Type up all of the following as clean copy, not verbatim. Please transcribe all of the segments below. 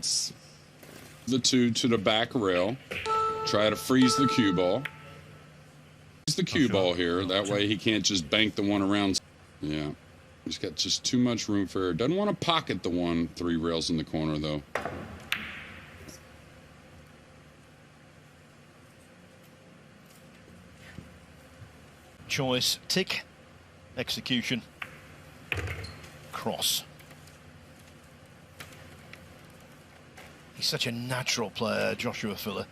bounce the 2 to the back rail. Try to freeze the cue ball. Freeze the cue ball here. That way he can't just bank the one around. Yeah. He's got just too much room for error. Doesn't want to pocket the 3 rails in the corner, though. Choice, tick, execution, cross. He's such a natural player, Joshua Filler.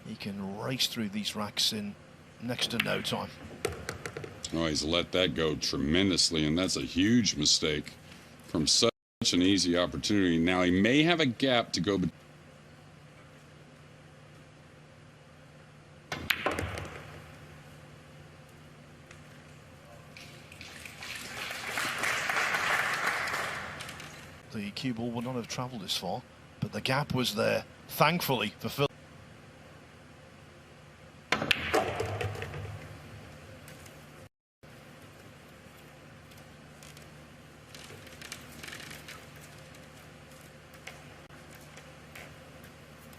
He can race through these racks in next to no time. Oh, he's let that go tremendously, and that's a huge mistake from such an easy opportunity. Now he may have a gap to go. The cue ball would not have travelled this far, but the gap was there, thankfully, for Phil.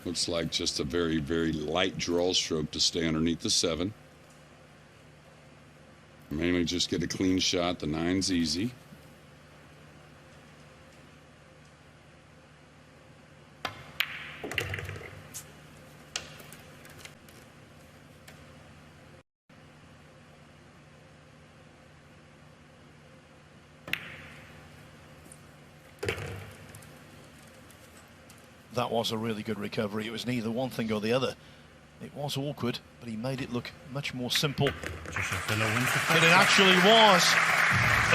Looks like just a very, very light draw stroke to stay underneath the 7. Mainly just get a clean shot. The 9's easy. That was a really good recovery. It was neither one thing or the other. It was awkward, but he made it look much more simple. And it actually was.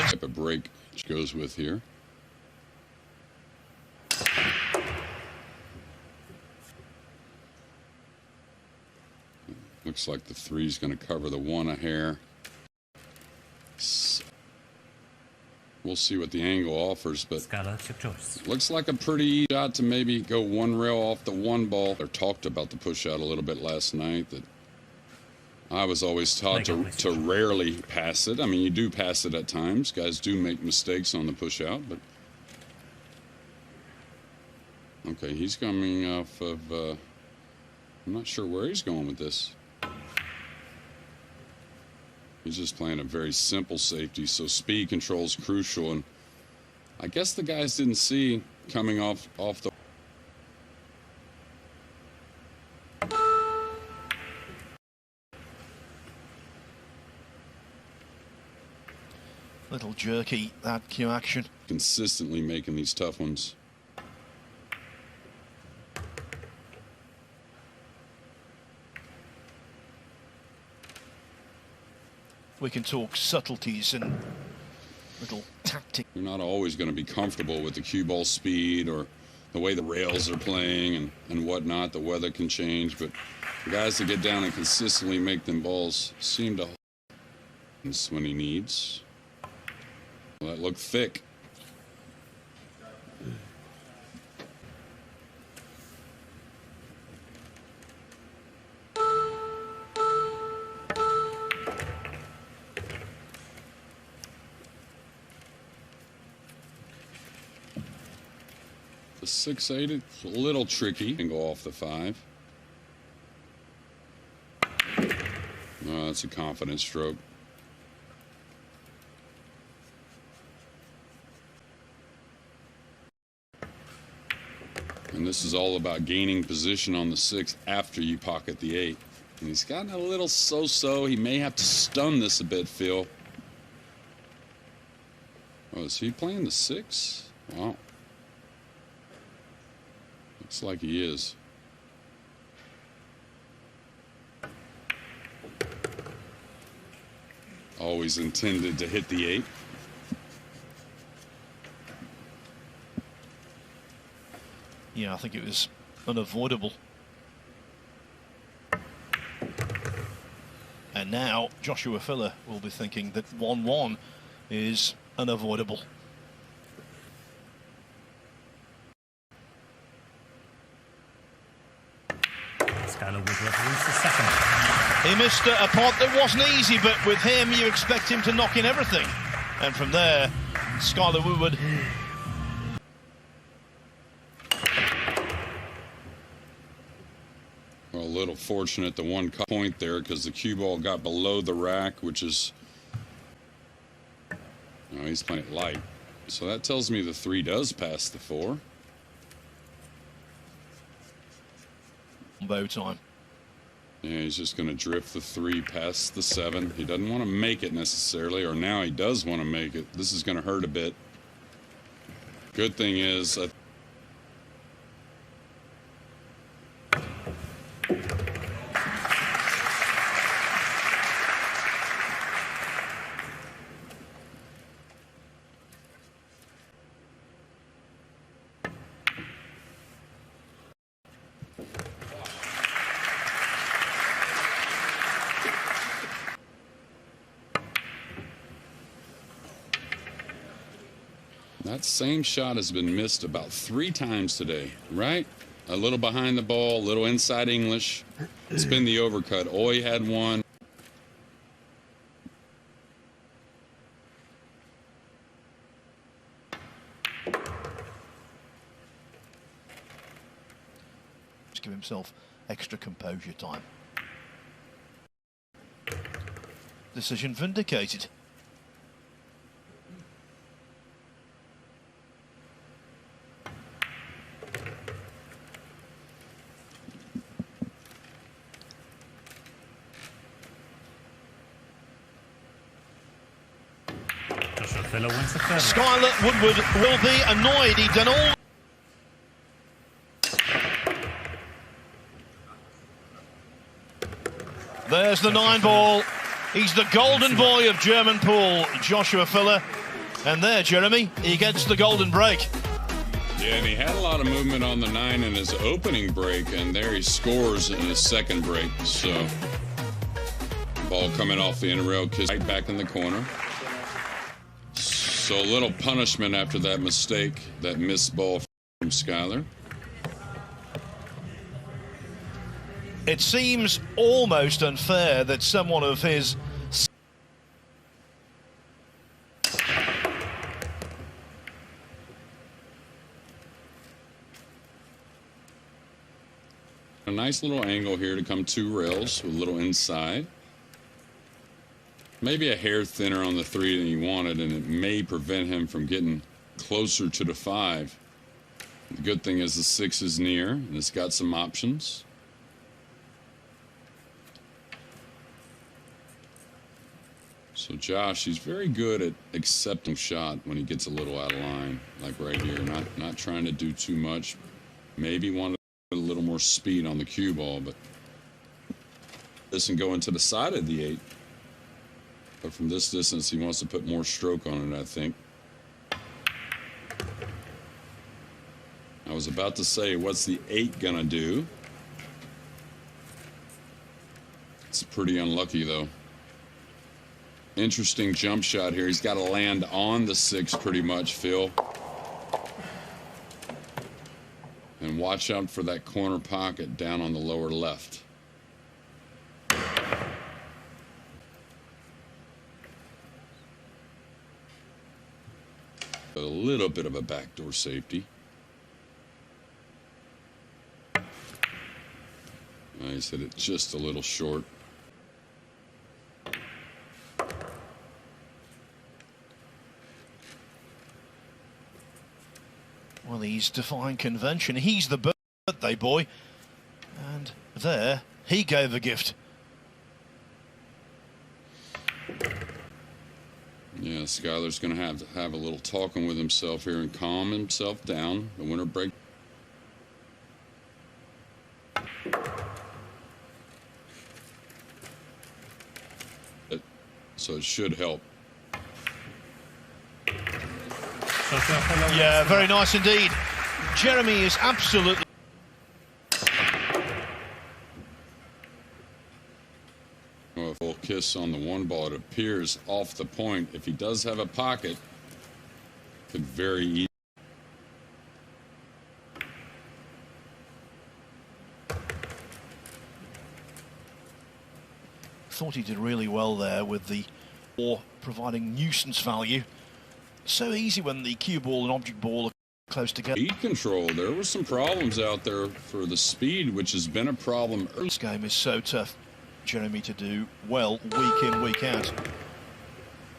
Type of break which goes with here. Looks like the 3's going to cover the 1 a hair. We'll see what the angle offers, but looks like a pretty shot to maybe go 1 rail off the 1 ball. They talked about the push out a little bit last night. That I was always taught to rarely pass it. I mean, you do pass it at times. Guys do make mistakes on the push out, but okay, he's coming off of. I'm not sure where he's going with this. He's just playing a very simple safety, so speed control is crucial. And I guess the guys didn't see coming off the. Little jerky, that cue action. Consistently making these tough ones. We can talk subtleties and little tactics. You're not always going to be comfortable with the cue ball speed or the way the rails are playing and whatnot. The weather can change, but the guys that get down and consistently make them balls seem to when he needs. Well, that looked thick. The 6-8, it's a little tricky. Can go off the 5. Oh, that's a confident stroke. And this is all about gaining position on the 6 after you pocket the 8. And he's gotten a little so-so. He may have to stun this a bit, Phil. Oh, is he playing the 6? Wow. Looks like he is. Always intended to hit the 8. Yeah, I think it was unavoidable. And now Joshua Filler will be thinking that 1-1 is unavoidable. Skyler woodward wins the second. He missed a pot that wasn't easy, but with him you expect him to knock in everything. And from there, Skyler Woodward unfortunate, the one point there, because the cue ball got below the rack, which is... Oh, he's playing it light. So that tells me the 3 does pass the 4. Bow time. Yeah, he's just going to drift the 3 past the 7. He doesn't want to make it necessarily, or now he does want to make it. This is going to hurt a bit. Good thing is... That same shot has been missed about 3 times today, right? A little behind the ball, a little inside English. It's been the overcut. Oy had one. Just give himself extra composure time. Decision vindicated. Skyler Woodward will be annoyed. He'd done all. There's the 9-ball. He's the golden boy of German pool, Joshua Filler. And there, Jeremy, he gets the golden break. Yeah, and he had a lot of movement on the 9 in his opening break, and there he scores in his second break. So, ball coming off the inner rail, kiss right back in the corner. So a little punishment after that mistake, that missed ball from Skyler. It seems almost unfair that someone of his... A nice little angle here to come 2 rails with a little inside. Maybe a hair thinner on the 3 than he wanted, and it may prevent him from getting closer to the 5. The good thing is the 6 is near, and it's got some options. So Josh, he's very good at accepting shot when he gets a little out of line, like right here. Not trying to do too much. Maybe wanted a little more speed on the cue ball, but this and go into the side of the 8. But from this distance, he wants to put more stroke on it, I think. I was about to say, what's the 8 gonna do? It's pretty unlucky, though. Interesting jump shot here. He's got to land on the 6 pretty much, Phil. And watch out for that corner pocket down on the lower left. A little bit of a backdoor safety. I said it just a little short. Well, he's defying convention. He's the birthday boy. And there, he gave a gift. Yeah, Skyler's going to have a little talking with himself here and calm himself down. The winter break. So it should help. Yeah, very nice indeed. Jeremy is absolutely... A full kiss on the 1 ball. It appears off the point. If he does have a pocket, could very easily. Thought he did really well there with the ball providing nuisance value. So easy when the cue ball and object ball are close together. Speed control. There were some problems out there for the speed, which has been a problem. This game is so tough, Jeremy, to do well week in, week out.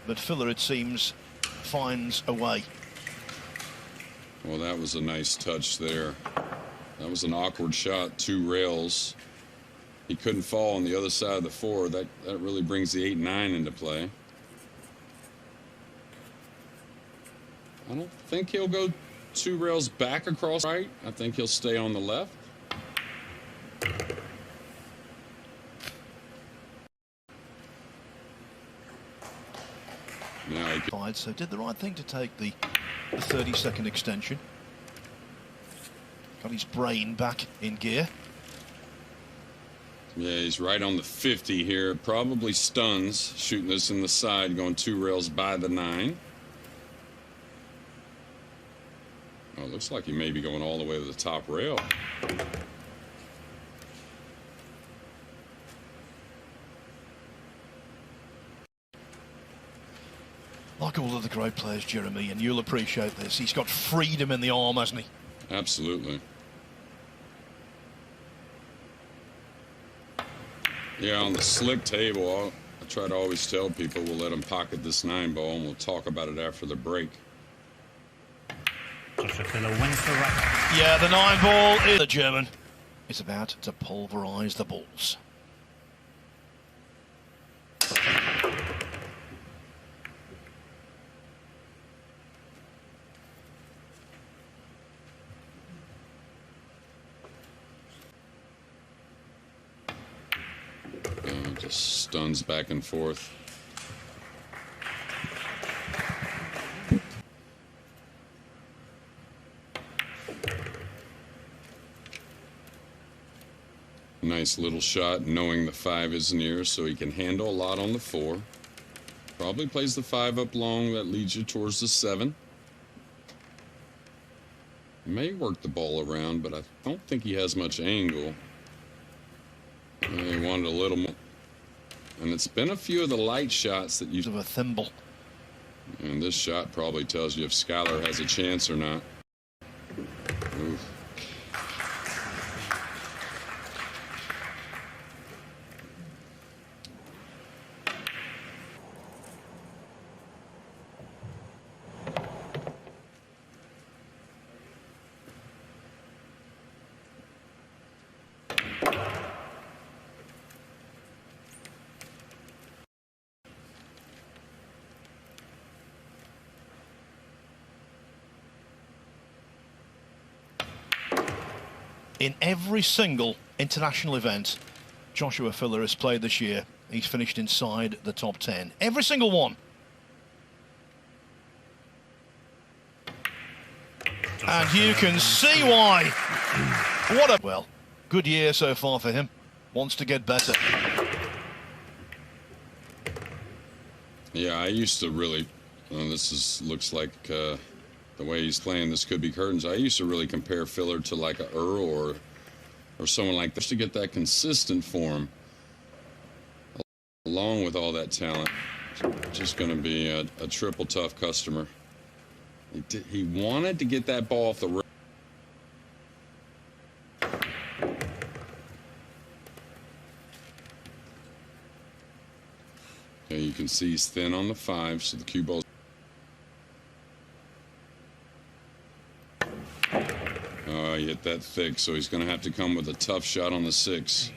But Filler, it seems, finds a way. Well, that was a nice touch there. That was an awkward shot, 2 rails. He couldn't fall on the other side of the 4. That really brings the 8-9 into play. I don't think he'll go 2 rails back across right. I think he'll stay on the left. Now he could... So did the right thing to take the 30-second extension. Got his brain back in gear. Yeah, he's right on the 50 here. Probably stuns, shooting this in the side, going 2 rails by the 9. Oh, it looks like he may be going all the way to the top rail. Like all of the great players, Jeremy, and you'll appreciate this, he's got freedom in the arm, hasn't he? Absolutely. Yeah, on the slick table, I try to always tell people we'll let him pocket this 9 ball, and we'll talk about it after the break. Yeah, the 9 ball is the German. Is about to pulverise the balls. Just stuns back and forth. Nice little shot, knowing the 5 is near, so he can handle a lot on the 4. Probably plays the 5 up long, that leads you towards the 7. May work the ball around, but I don't think he has much angle. He wanted a little more. And it's been a few of the light shots that you... Of a thimble. And this shot probably tells you if Skyler has a chance or not. Oof. In every single international event Joshua Filler has played this year, he's finished inside the top 10. Every single one. And you can see why. What a... Well, good year so far for him. Wants to get better. Yeah, I used to really... looks like... the way he's playing, this could be curtains. I used to really compare Filler to like a Earl or someone like this to get that consistent form. Along with all that talent, just going to be a triple tough customer. He wanted to get that ball off the rail. Okay, you can see he's thin on the 5, so the cue ball's... He hit that thick, so he's going to have to come with a tough shot on the 6.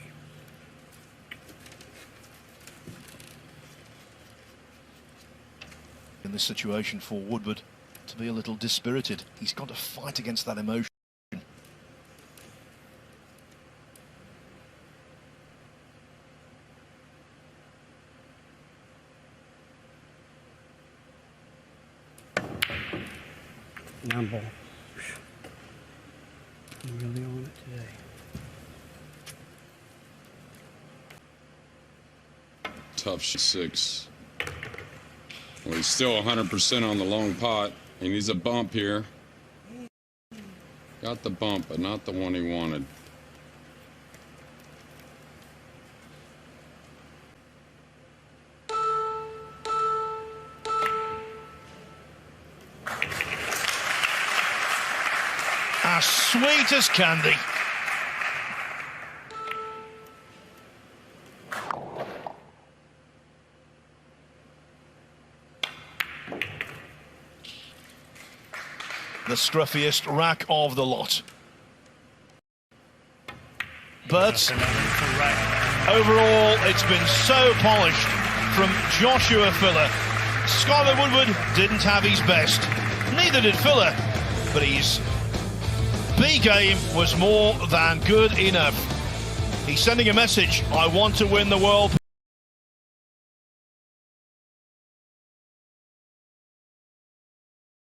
In this situation for Woodward to be a little dispirited, he's got to fight against that emotion. Nine ball. I'm really on it today. Tough 6. Well, he's still 100% on the long pot. He needs a bump here. Got the bump, but not the one he wanted. as sweet as candy. The scruffiest rack of the lot. But overall, it's been so polished from Joshua Filler. Skyler Woodward didn't have his best. Neither did Filler, but his B game was more than good enough. He's sending a message: I want to win the world.